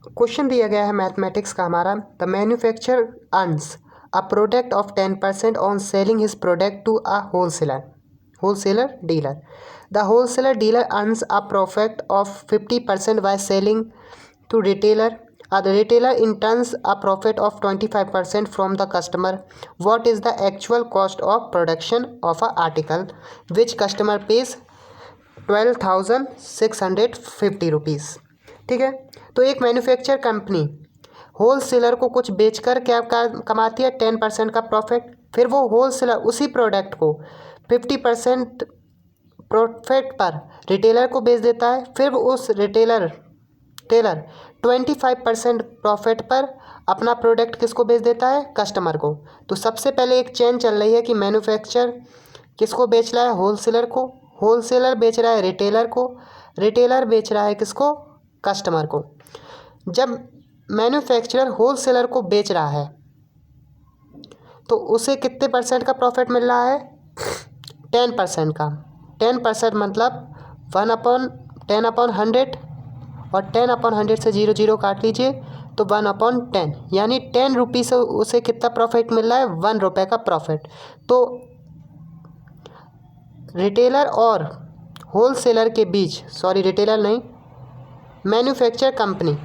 Question दिया गया है मैथमेटिक्स का हमारा, the manufacturer earns a product of 10% on selling his product to a wholesaler dealer. The wholesaler dealer earns a profit of 50% by selling to retailer. The retailer in turns a profit of 25% from the customer. What is the actual cost of production of a article which customer pays 12,650 rupees. ठीक है, तो एक manufacture company whole seller को कुछ बेचकर क्या कमाती है, 10% का प्रॉफिट. फिर वो होल सेलर उसी प्रोडक्ट को 50% प्रॉफिट पर रिटेलर को बेच देता है. फिर उस टेलर 25% प्रॉफिट पर अपना प्रोडक्ट किसको बेच देता है, कस्टमर को. तो सबसे पहले एक चेन चल रही है कि मैन्युफैक्चर किसको बेच रहा है, होलसेलर को. होलसेलर बेच रहा है रिटेलर को. रिटेलर बेच रहा है किसको, कस्टमर को. जब मैन्युफैक्चरर होलसेलर को बेच रहा है तो उसे कितने परसेंट का प्रॉफिट मिल रहा है, 10% का. 10% मतलब 1/10/100 और 10/100 से 0 काट लीजिए तो 1/10, यानी 10 रुपीज़ से उसे कितना प्रॉफिट मिल रहा है, 1 रुपये का प्रॉफिट. तो रिटेलर और होलसेलर के बीच, रिटेलर नहीं, मैन्युफैक्चर कंपनी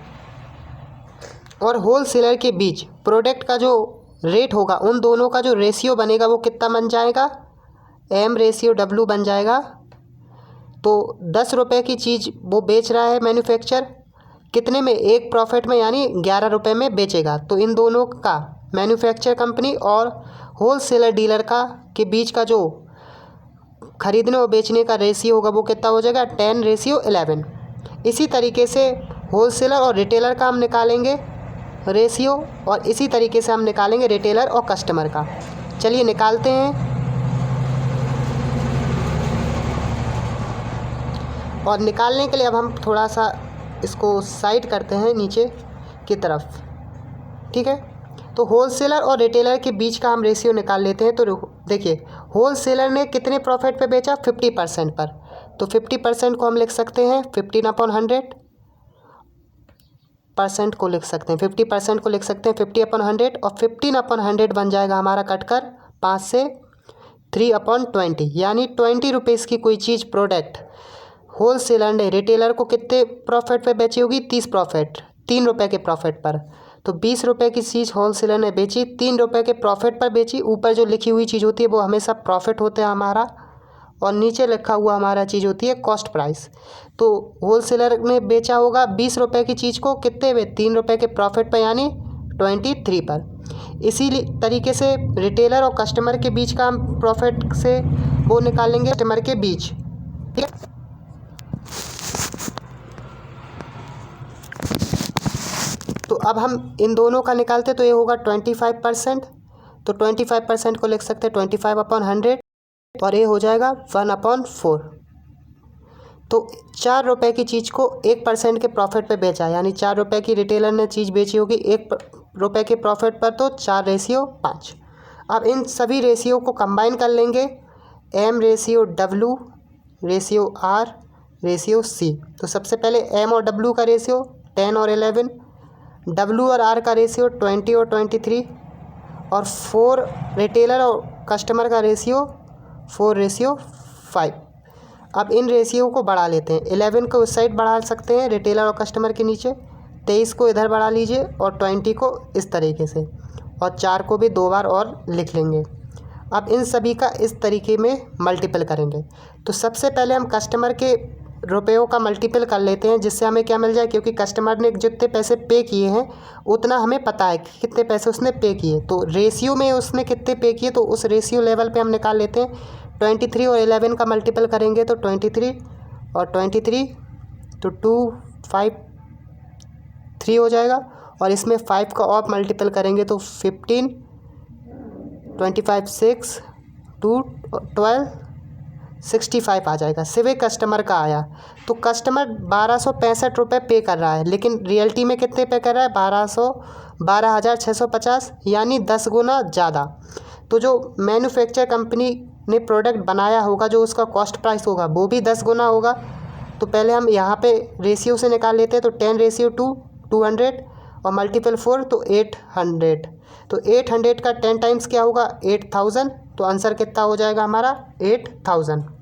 और होलसेलर के बीच प्रोडक्ट का जो रेट होगा, उन दोनों का जो रेशियो बनेगा वो कितना बन जाएगा, M/W बन जाएगा. तो 10 रुपये की चीज़ वो बेच रहा है मैन्युफैक्चर, कितने में, एक प्रॉफिट में, यानी 11 रुपये में बेचेगा. तो इन दोनों का, मैन्युफैक्चर कंपनी और होलसेलर डीलर का के बीच का जो खरीदने और बेचने का रेशियो होगा वो कितना हो जाएगा, 10:11. इसी तरीके से होलसेलर और रिटेलर का हम निकालेंगे रेशियो, और इसी तरीके से हम निकालेंगे रिटेलर और कस्टमर का. चलिए निकालते हैं. और निकालने के लिए अब हम थोड़ा सा इसको साइड करते हैं नीचे की तरफ. ठीक है, तो होलसेलर और रिटेलर के बीच का हम रेशियो निकाल लेते हैं. तो देखिए, होलसेलर ने कितने प्रॉफिट पे बेचा, 50% पर. तो 50% को हम लिख सकते हैं 15/100% को लिख सकते हैं, 50% को लिख सकते हैं 50/100, और 15/100 बन जाएगा हमारा कटकर 5 से 3/20, यानी 20 रुपीज़ की कोई चीज़ प्रोडक्ट होलसेलर ने रिटेलर को कितने प्रॉफिट पे बेची होगी, 3 रुपये के प्रॉफिट पर. तो 20 रुपये की चीज़ होलसेलर ने बेची, 3 रुपये के प्रॉफिट पर बेची. ऊपर जो लिखी हुई चीज़ होती है वो हमेशा प्रॉफिट होता है हमारा, और नीचे लिखा हुआ हमारा चीज़ होती है कॉस्ट प्राइस. तो होलसेलर ने बेचा होगा 20 रुपये की चीज़ को कितने में, 3 रुपये के प्रॉफिट पर, यानी 23 पर. इसी तरीके से रिटेलर और कस्टमर के बीच का हम प्रॉफिट से वो निकालेंगे, कस्टमर के बीच. ठीक है, तो अब हम इन दोनों का निकालते तो ये होगा 25%. तो 25% को लिख सकते हैं 25/100, और ये हो जाएगा 1/4. तो 4 रुपये की चीज़ को 1% के प्रॉफिट पे बेचा, यानी 4 रुपये की रिटेलर ने चीज़ बेची होगी 1 रुपये के प्रॉफिट पर, तो 4:5. अब इन सभी रेशियो को कंबाइन कर लेंगे, M/W, ratio R, ratio C. तो सबसे पहले M और W का रेशियो 10 और 11, W और R का रेशियो 20 और 23, और 4 रिटेलर और कस्टमर का रेशियो 4:5. अब इन रेशियो को बढ़ा लेते हैं. 11 को उस साइड बढ़ा सकते हैं रिटेलर और कस्टमर के नीचे, 23 को इधर बढ़ा लीजिए, और 20 को इस तरीके से, और 4 को भी 2 बार और लिख लेंगे. अब इन सभी का इस तरीके में मल्टीपल करेंगे. तो सबसे पहले हम कस्टमर के रुपयों का मल्टीपल कर लेते हैं, जिससे हमें क्या मिल जाए, क्योंकि कस्टमर ने जितने पैसे पे किए हैं उतना हमें पता है कि कितने पैसे उसने पे किए. तो रेशियो में उसने कितने पे किए, तो उस रेशियो लेवल पे हम निकाल लेते हैं. 23 और 11 का मल्टीपल करेंगे तो 23 और 23, तो 2, 5, 3 हो जाएगा, और इसमें 5 का और मल्टीपल करेंगे तो 15, 25, 6, 2, 12, 65 आ जाएगा. सिवे कस्टमर का आया. तो कस्टमर 1265 रुपये पे कर रहा है, लेकिन रियलिटी में कितने पे कर रहा है, 12,650, यानी 10 गुना ज़्यादा. तो जो मैन्युफैक्चर कंपनी ने प्रोडक्ट बनाया होगा, जो उसका कॉस्ट प्राइस होगा वो भी 10 गुना होगा. तो पहले हम यहाँ पे रेशियो से निकाल लेते हैं. तो 10:2 200 और मल्टीपल 4 तो 800। तो 800 का 10 टाइम्स क्या होगा 8000। तो आंसर कितना हो जाएगा हमारा 8000।